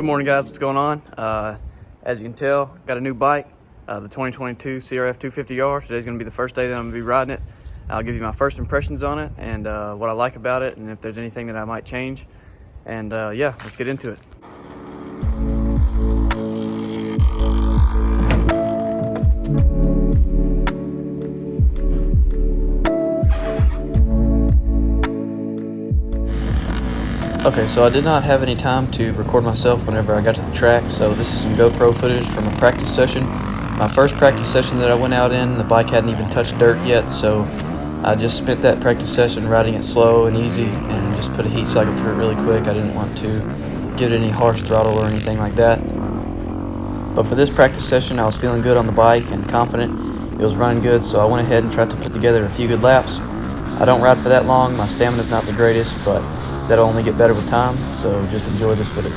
Good morning, guys. What's going on? As you can tell, got a new bike, the 2022 CRF250r. Today's going to be the first day that I'm going to be riding it. I'll give you my first impressions on it and what I like about it, and if there's anything that I might change. And yeah, let's get into it. Okay, so I did not have any time to record myself whenever I got to the track, so this is some GoPro footage from a practice session. My first practice session that I went out in, the bike hadn't even touched dirt yet, so I just spent that practice session riding it slow and easy and just put a heat cycle through it really quick. I didn't want to give it any harsh throttle or anything like that. But for this practice session, I was feeling good on the bike and confident. It was running good, so I went ahead and tried to put together a few good laps. I don't ride for that long, my stamina's not the greatest, but that'll only get better with time, so just enjoy this footage.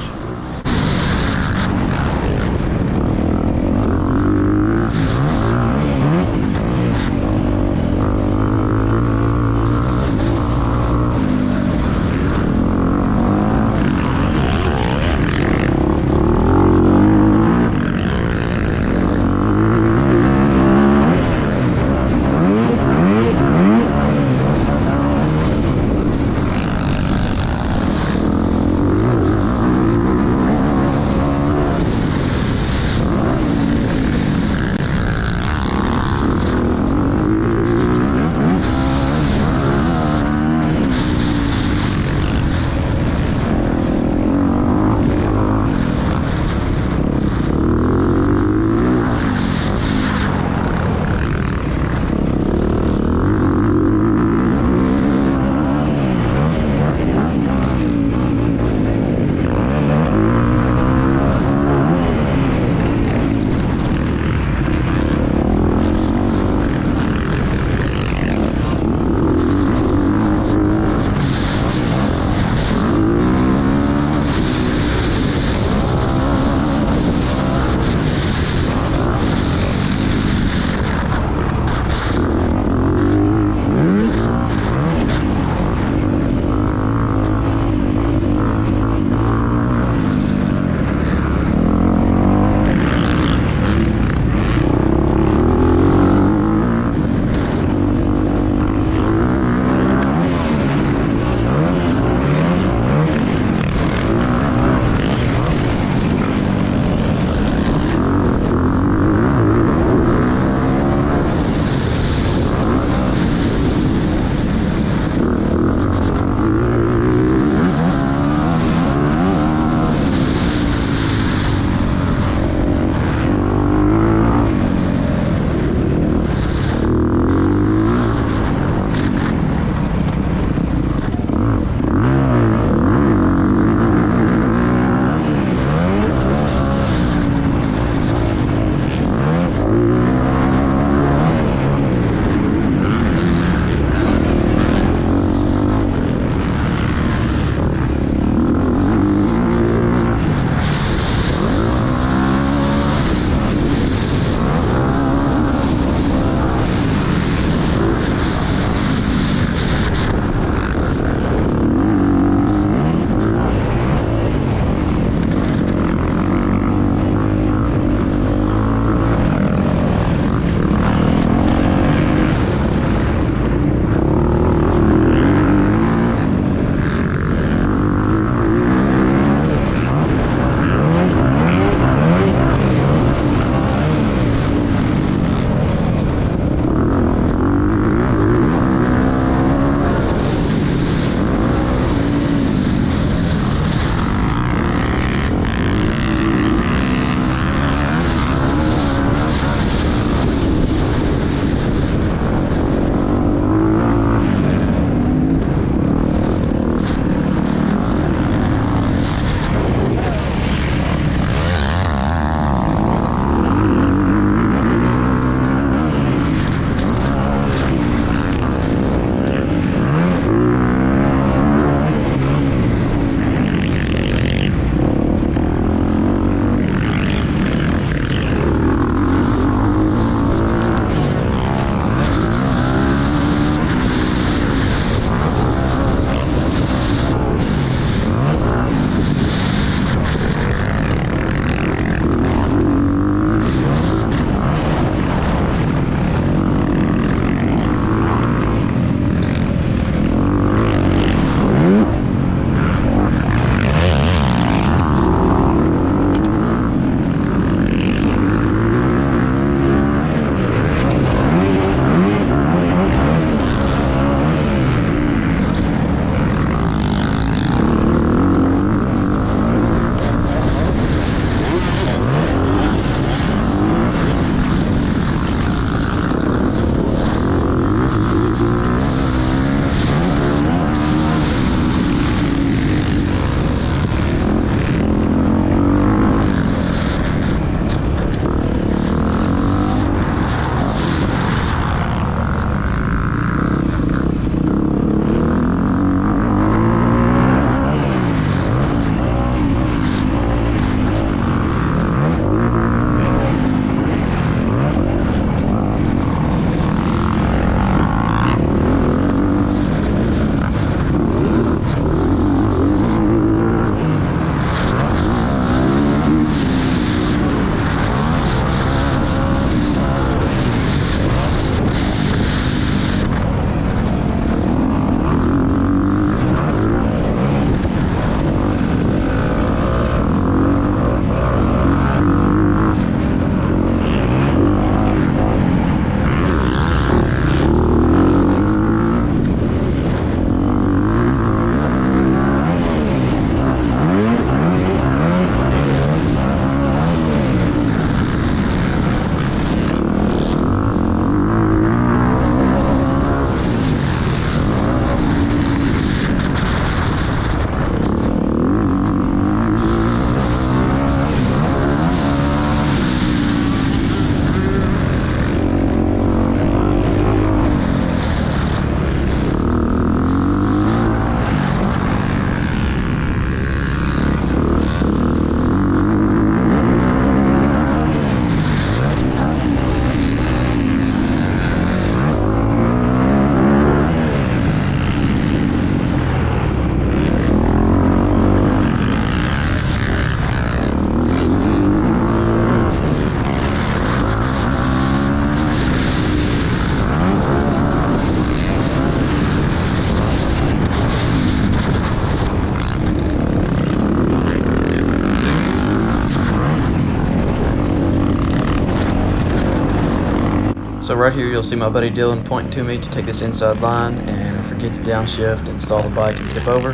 So right here you'll see my buddy Dylan pointing to me to take this inside line, and I forget to downshift, install the bike, and tip over.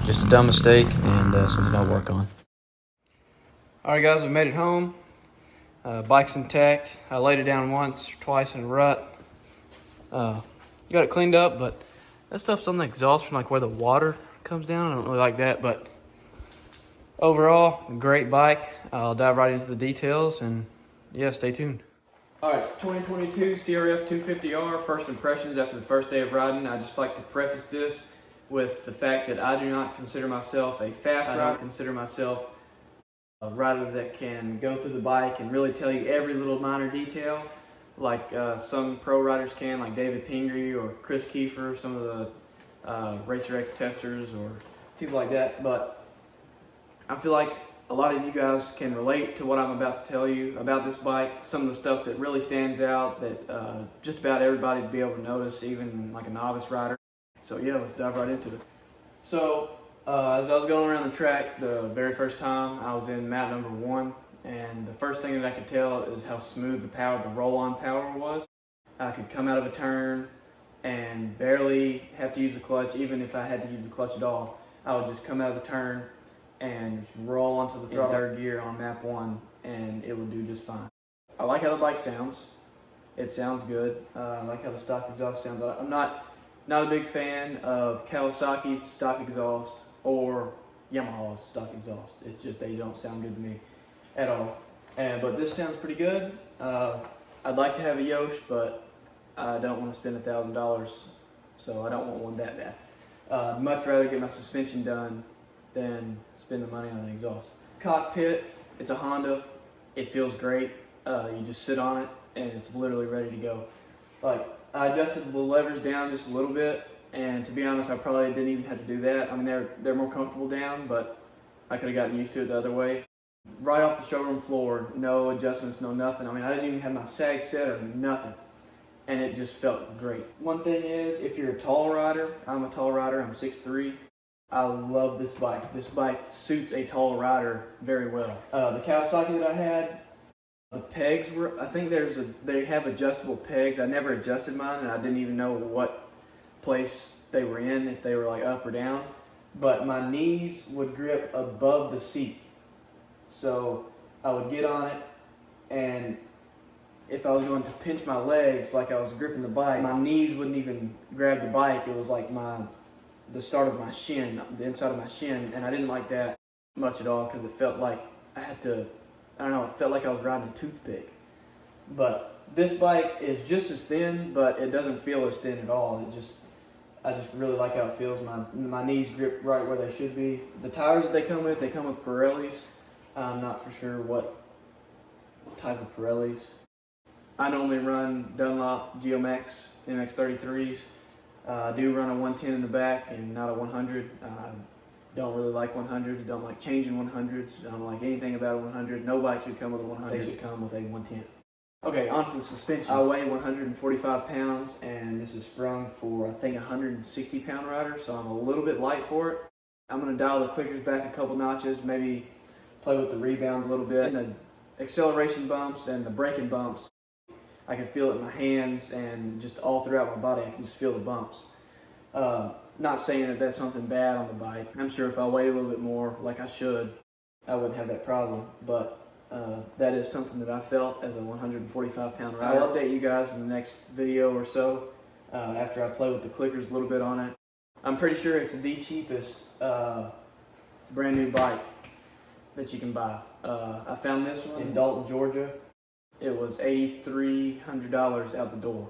Just a dumb mistake and something I'll work on. Alright guys, we made it home. Bike's intact. I laid it down once or twice in a rut. Got it cleaned up, but that stuff's on the exhaust from like where the water comes down. I don't really like that, but overall, great bike. I'll dive right into the details, and yeah, stay tuned. Alright, 2022 CRF250r, first impressions after the first day of riding. I just like to preface this with the fact that I do not consider myself a fast rider. I consider myself a rider that can go through the bike and really tell you every little minor detail, like some pro riders can, like David Pingree or Chris Kiefer, some of the Racer X testers or people like that. But I feel like a lot of you guys can relate to what I'm about to tell you about this bike. Some of the stuff that really stands out that just about everybody would be able to notice, even like a novice rider. So yeah, let's dive right into it. So as I was going around the track the very first time, I was in map number 1, and the first thing that I could tell is how smooth the roll-on power was. I could come out of a turn and barely have to use the clutch. Even if I had to use the clutch at all, I would just come out of the turn and just roll onto the throttle third gear on map 1, and it would do just fine. I like how the bike sounds. It sounds good. I like how the stock exhaust sounds. I'm not a big fan of Kawasaki's stock exhaust or Yamaha's stock exhaust. It's just they don't sound good to me at all. But this sounds pretty good. I'd like to have a Yosh, but I don't want to spend $1,000, so I don't want one that bad. I'd much rather get my suspension done than spend the money on an exhaust. Cockpit, it's a Honda. It feels great. You just sit on it and it's literally ready to go. Like, I adjusted the levers down just a little bit, and to be honest, I probably didn't even have to do that. I mean, they're more comfortable down, but I could have gotten used to it the other way. Right off the showroom floor, no adjustments, no nothing. I mean, I didn't even have my sag set or nothing, and it just felt great. One thing is, if you're a tall rider, I'm a tall rider, I'm 6'3". I love this bike. This bike suits a tall rider very well. The Kawasaki that I had, the pegs were, I think they have adjustable pegs. I never adjusted mine, and I didn't even know what place they were in, if they were like up or down. But my knees would grip above the seat. So I would get on it, and if I was going to pinch my legs like I was gripping the bike, my knees wouldn't even grab the bike. It was like the start of my shin, the inside of my shin, and I didn't like that much at all because it felt like I had to, I don't know, it felt like I was riding a toothpick. But this bike is just as thin, but it doesn't feel as thin at all. I just really like how it feels. My knees grip right where they should be. The tires that they come with Pirellis. I'm not for sure what type of Pirellis. I normally run Dunlop Geomax MX33s. I do run a 110 in the back and not a 100. Don't really like 100s, don't like changing 100s, don't like anything about a 100. No bike should come with a 100, they should come with a 110. Okay, onto the suspension. I weigh 145 pounds, and this is sprung for, I think, a 160-pound rider, so I'm a little bit light for it. I'm going to dial the clickers back a couple notches, maybe play with the rebound a little bit. And the acceleration bumps and the braking bumps, I can feel it in my hands and just all throughout my body. I can just feel the bumps. Not saying that that's something bad on the bike. I'm sure if I weighed a little bit more, like I should, I wouldn't have that problem. But that is something that I felt as a 145-pound rider. I'll update you guys in the next video or so after I play with the clickers a little bit on it. I'm pretty sure it's the cheapest brand new bike that you can buy. I found this one in Dalton, Georgia. It was $8,300 out the door.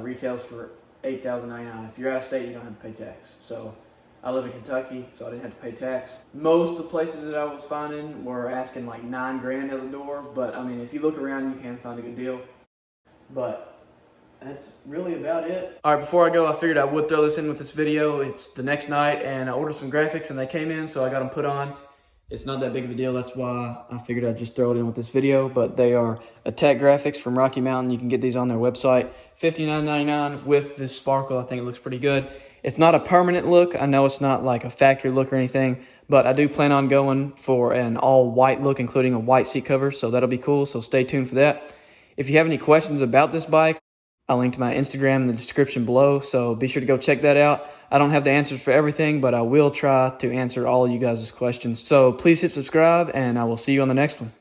Retails for $8,099. If you're out of state, you don't have to pay tax. So I live in Kentucky, so I didn't have to pay tax. Most of the places that I was finding were asking like $9 grand out the door, but I mean, if you look around, you can find a good deal. But that's really about it. All right, before I go, I figured I would throw this in with this video. It's the next night, and I ordered some graphics, and they came in, so I got them put on. It's not that big of a deal. That's why I figured I'd just throw it in with this video. But they are Attack Graphics from Rocky Mountain. You can get these on their website. $59.99 with this sparkle. I think it looks pretty good. It's not a permanent look. I know it's not like a factory look or anything, but I do plan on going for an all white look, including a white seat cover. So that'll be cool. So stay tuned for that. If you have any questions about this bike I'll link to my Instagram in the description below, so be sure to go check that out. I don't have the answers for everything, but I will try to answer all of you guys' questions. So please hit subscribe, and I will see you on the next one.